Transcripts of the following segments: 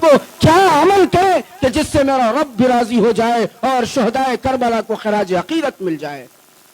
کو کیا عمل کرے کہ جس سے میرا رب بھی راضی ہو جائے اور شہدائے کربلا کو خراج عقیدت مل جائے۔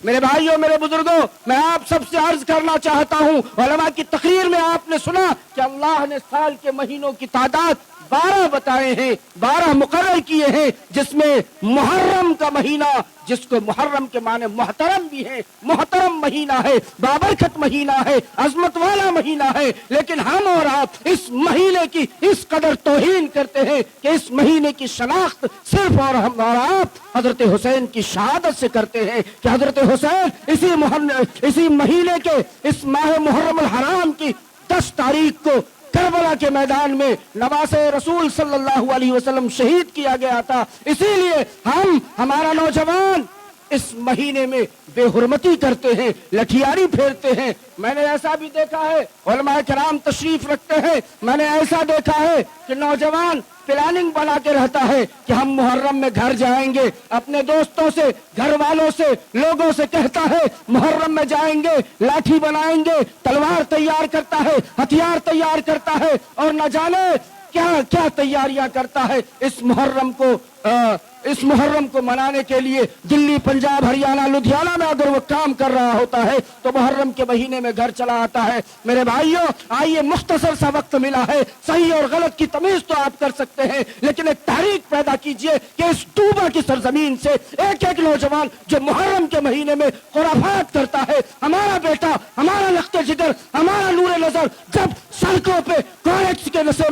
میرے بھائیوں، میرے بزرگوں، میں آپ سب سے عرض کرنا چاہتا ہوں، علماء کی تقریر میں آپ نے سنا کہ اللہ نے سال کے مہینوں کی تعداد 12 بتائے ہیں، 12 مقرر کیے ہیں، جس میں محرم کا مہینہ، جس کو محرم کے معنی محترم بھی ہے، محترم مہینہ ہے، بابرکت مہینہ ہے، عظمت والا مہینہ ہے، لیکن ہم اور آپ اس مہینے کی اس قدر توہین کرتے ہیں کہ اس مہینے کی شناخت صرف اور ہم اور آپ حضرت حسین کی شہادت سے کرتے ہیں کہ حضرت حسین اسی مہینے کے اس ماہ محرم الحرام کی 10 تاریخ کو کربلا کے میدان میں نواسے رسول صلی اللہ علیہ وسلم شہید کیا گیا تھا۔ اسی لیے ہمارا نوجوان اس مہینے میں بے حرمتی کرتے ہیں، لٹھیاری پھیرتے ہیں۔ میں نے ایسا بھی دیکھا ہے، علماء کرام تشریف رکھتے ہیں، میں نے ایسا دیکھا ہے کہ نوجوان پلاننگ بنا کے رہتا ہے کہ ہم محرم میں گھر جائیں گے، اپنے دوستوں سے، گھر والوں سے، لوگوں سے کہتا ہے محرم میں جائیں گے، لاٹھی بنائیں گے، تلوار تیار کرتا ہے، ہتھیار تیار کرتا ہے، اور نہ جانے کیا کیا تیاریاں کرتا ہے اس محرم کو منانے کے لیے۔ دلی، پنجاب، ہریانہ، لدھیانہ میں اگر وہ کام کر رہا ہوتا ہے تو محرم کے مہینے میں گھر چلا آتا ہے۔ میرے بھائیوں، آئیے، مختصر سا وقت ملا ہے، صحیح اور غلط کی تمیز تو آپ کر سکتے ہیں، لیکن ایک تحریک پیدا کیجئے کہ اس طوبہ کی سرزمین سے ایک ایک نوجوان جو محرم کے مہینے میں خرافات کرتا ہے، ہمارا بیٹا، ہمارا لخت جگر، ہمارا نور نظر جب سڑکوں پہ کورکس کے نشے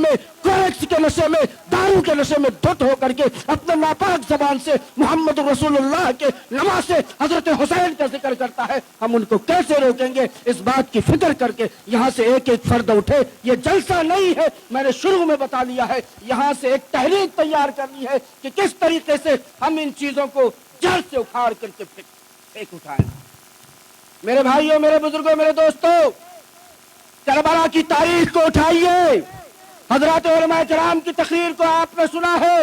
میں، دارو کے نشے میں دھت ہو کر کے اپنے ناپاک زبان سے محمد رسول اللہ کے نواسے حضرت حسین کا ذکر کرتا ہے، ہم ان کو کیسے روکیں گے؟ اس بات کی فکر کر کے یہاں سے ایک ایک فرد اٹھے۔ یہ جلسہ نہیں ہے، میں نے شروع میں بتا دیا ہے، یہاں سے ایک تحریک تیار کرنی ہے کہ کس طریقے سے ہم ان چیزوں کو جڑ سے اکھاڑ کر کے پھینک اٹھائیں۔ میرے بھائیوں، میرے بزرگوں، میرے دوستوں، کربلا کی تاریخ کو اٹھائیے۔ حضرات علماء کرام کی تقریر کو آپ نے سنا ہے،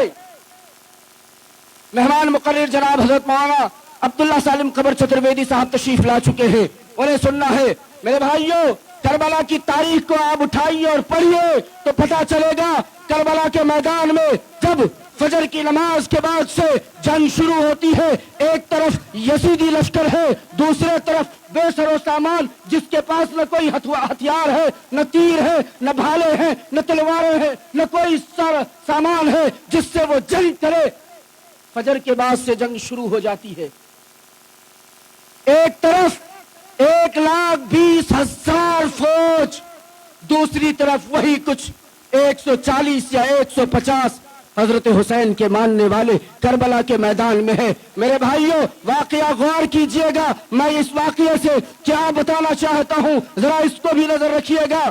مہمان مقرر جناب حضرت مولانا عبداللہ سالم قبر چترویدی صاحب تشریف لا چکے ہیں، انہیں سننا ہے۔ میرے بھائیوں، کربلا کی تاریخ کو آپ اٹھائیے اور پڑھیے تو پتہ چلے گا کربلا کے میدان میں جب فجر کی نماز کے بعد سے جنگ شروع ہوتی ہے، ایک طرف یزیدی لشکر ہے، دوسرے طرف بے سر و سامان، جس کے پاس نہ کوئی ہتھیار ہے، نہ تیر ہے، نہ بھالے ہیں، نہ تلواریں ہیں، نہ کوئی سامان ہے جس سے وہ جنگ کرے۔ فجر کے بعد سے جنگ شروع ہو جاتی ہے، ایک طرف 1,20,000 فوج، دوسری طرف وہی کچھ 140 یا 150 حضرت حسین کے ماننے والے کربلا کے میدان میں ہے۔ میرے بھائیوں، واقعہ غور کیجئے گا، میں اس واقعے سے کیا بتانا چاہتا ہوں، ذرا اس کو بھی نظر رکھیے گا۔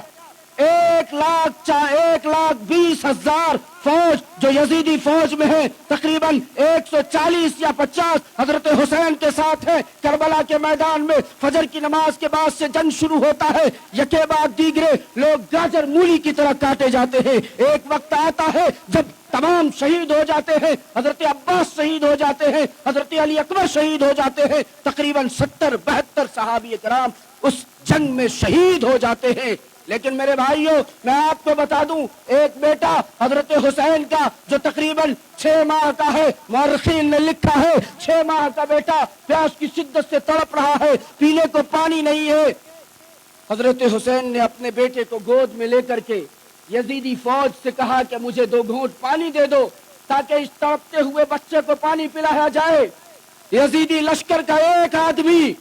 1,20,000 فوج جو یزیدی فوج میں ہے، تقریباً 140 یا 50 حضرت حسین کے ساتھ ہیں۔ کربلا کے میدان میں فجر کی نماز کے بعد سے جنگ شروع ہوتا ہے، یکے بعد دیگرے لوگ گاجر مولی کی طرح کاٹے جاتے ہیں۔ ایک وقت آتا ہے جب تمام شہید ہو جاتے ہیں، حضرت عباس شہید ہو جاتے ہیں، حضرت علی اکبر شہید ہو جاتے ہیں، تقریباً 70-72 صحابی کرام اس جنگ میں شہید ہو جاتے ہیں۔ لیکن میرے بھائیوں، میں آپ کو بتا دوں، ایک بیٹا حضرت حسین کا جو تقریباً 6 ماہ کا ہے، مورخین نے لکھا ہے 6 ماہ کا بیٹا پیاس کی شدت سے تڑپ رہا ہے، پینے کو پانی نہیں ہے۔ حضرت حسین نے اپنے بیٹے کو گود میں لے کر کے یزیدی فوج سے کہا کہ مجھے 2 گھونٹ پانی دے دو تاکہ اس تڑپتے ہوئے بچے کو پانی پلایا جائے۔ یزیدی لشکر کا ایک آدمی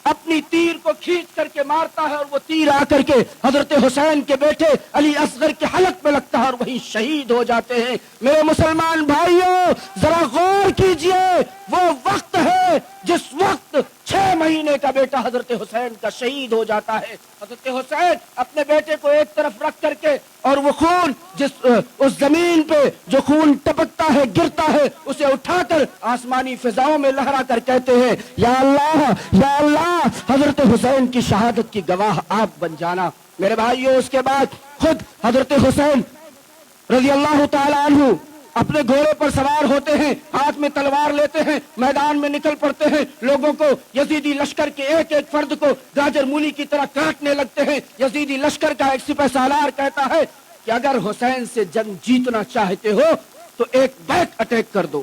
اپنی تیر کو کھینچ کر کے مارتا ہے اور وہ تیر آ کر کے حضرت حسین کے بیٹے علی اصغر کے حلق میں لگتا ہے اور وہی شہید ہو جاتے ہیں۔ میرے مسلمان بھائیوں، ذرا غور کیجئے، وہ وقت ہے جس وقت 6 مہینے کا بیٹا حضرت حسین کا شہید ہو جاتا ہے۔ حضرت حسین اپنے بیٹے کو ایک طرف رکھ کر کے اور وہ خون اس زمین پہ جو خون ٹپکتا ہے، گرتا ہے، اسے اٹھا کر آسمانی فضاؤں میں لہرا کر کہتے ہیں، یا اللہ، یا اللہ، حضرت حسین کی شہادت کی گواہ آپ بن جانا۔ میرے بھائیوں، اس کے بعد خود حضرت حسین رضی اللہ تعالی عنہ اپنے گھوڑے پر سوار ہوتے ہیں، ہاتھ میں تلوار لیتے ہیں، میدان میں نکل پڑتے ہیں، لوگوں کو، یزیدی لشکر کے ایک ایک فرد کو گاجر مولی کی طرح کاٹنے لگتے ہیں۔ یزیدی لشکر کا ایک سپہ سالار کہتا ہے، کہ اگر حسین سے جنگ جیتنا چاہتے ہو تو ایک بیک اٹیک کر دو.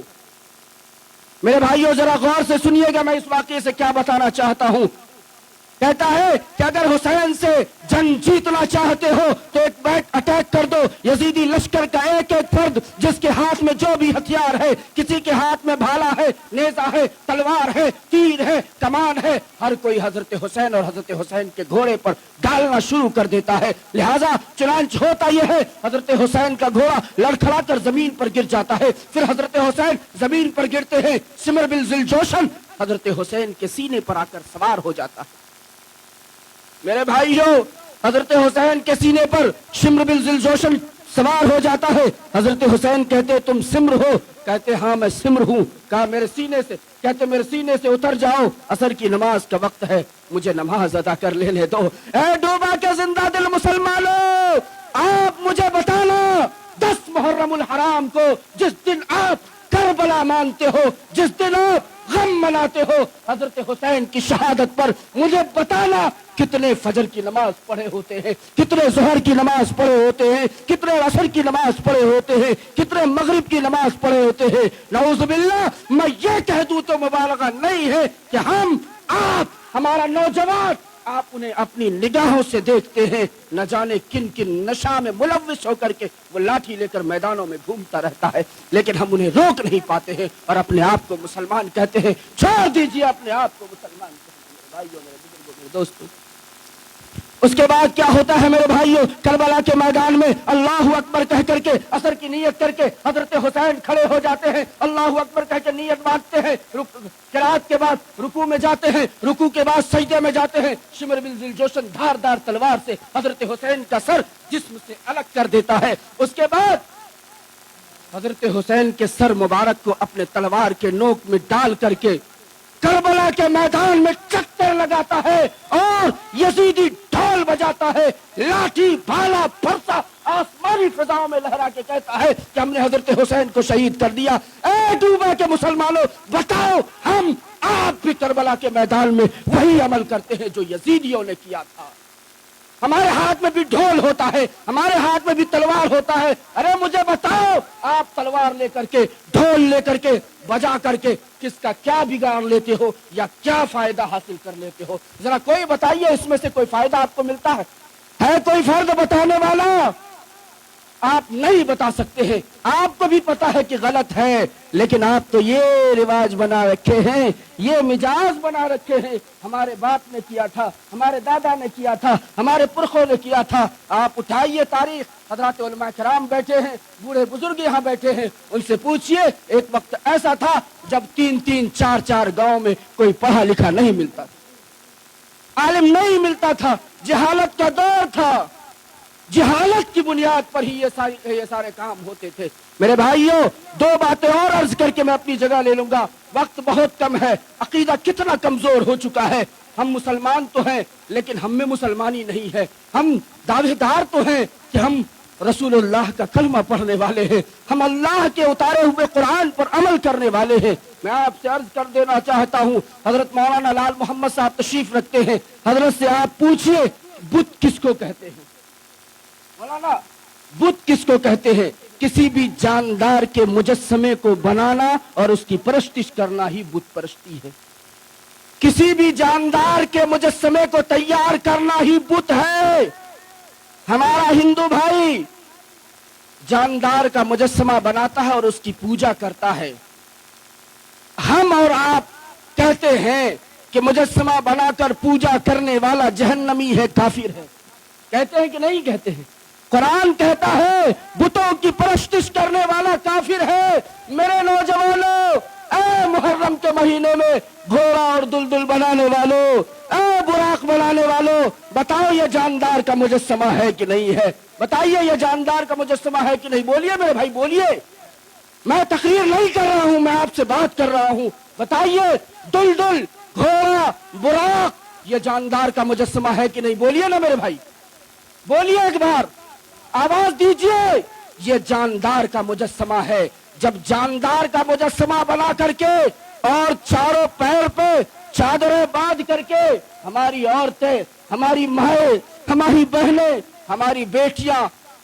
میرے بھائیوں ذرا غور سے سنیے گا میں اس واقعے سے کیا بتانا چاہتا ہوں. کہتا ہے کہ اگر حسین سے جنگ جیتنا چاہتے ہو تو ایک بیک اٹیک کر دو. یزیدی لشکر کا ایک ایک فرد جس کے ہاتھ میں جو بھی ہتھیار ہے, کسی کے ہاتھ میں بھالا ہے, نیزہ ہے, تلوار ہے, تیر ہے, کمان ہے, ہر کوئی حضرت حسین اور حضرت حسین کے گھوڑے پر ڈالنا شروع کر دیتا ہے. لہذا چنانچہ ہوتا یہ ہے حضرت حسین کا گھوڑا لڑکھڑا کر زمین پر گر جاتا ہے. پھر حضرت حسین زمین پر گرتے ہیں. سمر بن ذوالجوشن حضرت حسین کے سینے پر آ کر سوار ہو جاتا ہے. میرے بھائیوں حضرت حسین کے سینے پر شمر بن ذوالجوشن سوار ہو جاتا ہے. حضرت حسین کہتے تم سمر ہو؟ کہتے ہاں میں سمر ہوں. کہا میرے سینے سے, کہتے میرے سینے سے اتر جاؤ, عصر کی نماز کا وقت ہے, مجھے نماز ادا کر لے دو. اے ڈوبا کے زندہ دل مسلمانوں, آپ مجھے بتانا 10 محرم الحرام کو جس دن آپ کربلا مانتے ہو, جس دن آپ غم مناتے ہو حضرت حسین کی شہادت پر, مجھے بتانا کتنے فجر کی نماز پڑھے ہوتے ہیں, کتنے ظہر کی نماز پڑھے ہوتے ہیں, کتنے عصر کی نماز پڑھے ہوتے ہیں, کتنے مغرب کی نماز پڑھے ہوتے ہیں. نعوذ باللہ میں یہ کہہ دوں تو مبالغہ نہیں ہے کہ ہم, آپ, ہمارا نوجوان, آپ انہیں اپنی نگاہوں سے دیکھتے ہیں, نہ جانے کن کن نشہ میں ملوث ہو کر کے وہ لاٹھی لے کر میدانوں میں گھومتا رہتا ہے, لیکن ہم انہیں روک نہیں پاتے ہیں اور اپنے آپ کو مسلمان کہتے ہیں. چھوڑ دیجیے اپنے آپ کو مسلمان کہتے ہیں. بھائیوں, میرے بزرگوں, میرے دوستوں, اس کے بعد کیا ہوتا ہے میرے بھائیوں؟ کربلا کے میدان میں اللہ اکبر کہہ کر کے عصر کی نیت کر کے حضرت حسین کھڑے ہو جاتے ہیں. اللہ اکبر کہہ کے نیت باندھتے ہیں. قرات کے بعد رکوع میں جاتے ہیں, رکوع کے بعد سجدے میں جاتے ہیں. شمر بن ذوالجوشن دھار دار تلوار سے حضرت حسین کا سر جسم سے الگ کر دیتا ہے. اس کے بعد حضرت حسین کے سر مبارک کو اپنے تلوار کے نوک میں ڈال کر کے کربلا کے میدان میں چکر لگاتا ہے اور یزیدی ڈھول بجاتا ہے, لاٹھی بھالا پھرسا آسمانی فضاؤں میں لہرا کے کہتا ہے کہ ہم نے حضرت حسین کو شہید کر دیا. اے ڈوبا کے مسلمانوں, بتاؤ ہم, آپ بھی کربلا کے میدان میں وہی عمل کرتے ہیں جو یزیدیوں نے کیا تھا. ہمارے ہاتھ میں بھی ڈھول ہوتا ہے, ہمارے ہاتھ میں بھی تلوار ہوتا ہے. ارے مجھے بتاؤ, آپ تلوار لے کر کے, ڈھول لے کر کے, بجا کر کے کس کا کیا بگاڑ لیتے ہو یا کیا فائدہ حاصل کر لیتے ہو؟ ذرا کوئی بتائیے, اس میں سے کوئی فائدہ آپ کو ملتا ہے کوئی فرد بتانے والا؟ آپ نہیں بتا سکتے ہیں. آپ کو بھی پتا ہے کہ غلط ہے, لیکن آپ تو یہ رواج بنا رکھے ہیں, یہ مجاز بنا رکھے ہیں. ہمارے باپ نے کیا تھا, ہمارے دادا نے کیا تھا, ہمارے پرخوں نے کیا تھا. آپ اٹھائیے تاریخ, حضرات علماء کرام بیٹھے ہیں, بوڑھے بزرگ یہاں بیٹھے ہیں, ان سے پوچھئے ایک وقت ایسا تھا جب 3-3, 4-4 گاؤں میں کوئی پڑھا لکھا نہیں ملتا تھا, عالم نہیں ملتا تھا, جہالت کا دور تھا. جہالت کی بنیاد پر ہی یہ سارے کام ہوتے تھے. میرے بھائیوں, 2 باتیں اور عرض کر کے میں اپنی جگہ لے لوں گا, وقت بہت کم ہے. عقیدہ کتنا کمزور ہو چکا ہے. ہم مسلمان تو ہیں لیکن ہم میں مسلمانی نہیں ہے. ہم دعوے دار تو ہیں کہ ہم رسول اللہ کا کلمہ پڑھنے والے ہیں, ہم اللہ کے اتارے ہوئے قرآن پر عمل کرنے والے ہیں. میں آپ سے عرض کر دینا چاہتا ہوں, حضرت مولانا لال محمد صاحب تشریف رکھتے ہیں, حضرت سے آپ پوچھئے بت کس کو کہتے ہیں؟ مولانا, بت کس کو کہتے ہیں؟ کسی بھی جاندار کے مجسمے کو بنانا اور اس کی پرستش کرنا ہی بت پرستی ہے. کسی بھی جاندار کے مجسمے کو تیار کرنا ہی بت ہے. ہمارا ہندو بھائی جاندار کا مجسمہ بناتا ہے اور اس کی پوجا کرتا ہے. ہم اور آپ کہتے ہیں کہ مجسمہ بنا کر پوجا کرنے والا جہنمی ہے, کافر ہے. کہتے ہیں کہ نہیں کہتے ہیں؟ قرآن کہتا ہے بتوں کی پرستش کرنے والا کافر ہے. میرے نوجوانوں, اے محرم کے مہینے میں گھوڑا اور دلدل بنانے والوں, اے براق بنانے والوں, بتاؤ یہ جاندار کا مجسمہ ہے کہ نہیں ہے؟ بتائیے یہ جاندار کا مجسمہ ہے کہ نہیں؟ بولیے میرے بھائی, بولیے. میں تقریر نہیں کر رہا ہوں, میں آپ سے بات کر رہا ہوں. بتائیے دلدل, گھوڑا, براق یہ جاندار کا مجسمہ ہے کہ نہیں؟ بولیے نا میرے بھائی, بولیے ایک بار, آواز دیجئے. یہ جاندار کا مجسمہ ہے. جب جاندار کا مجسمہ بنا کر کے اور چاروں پیر پہ چادریں باندھ کر کے ہماری عورتیں, ہماری مائیں, ہماری بہنیں, ہماری بیٹیاں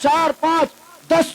4, 5, 10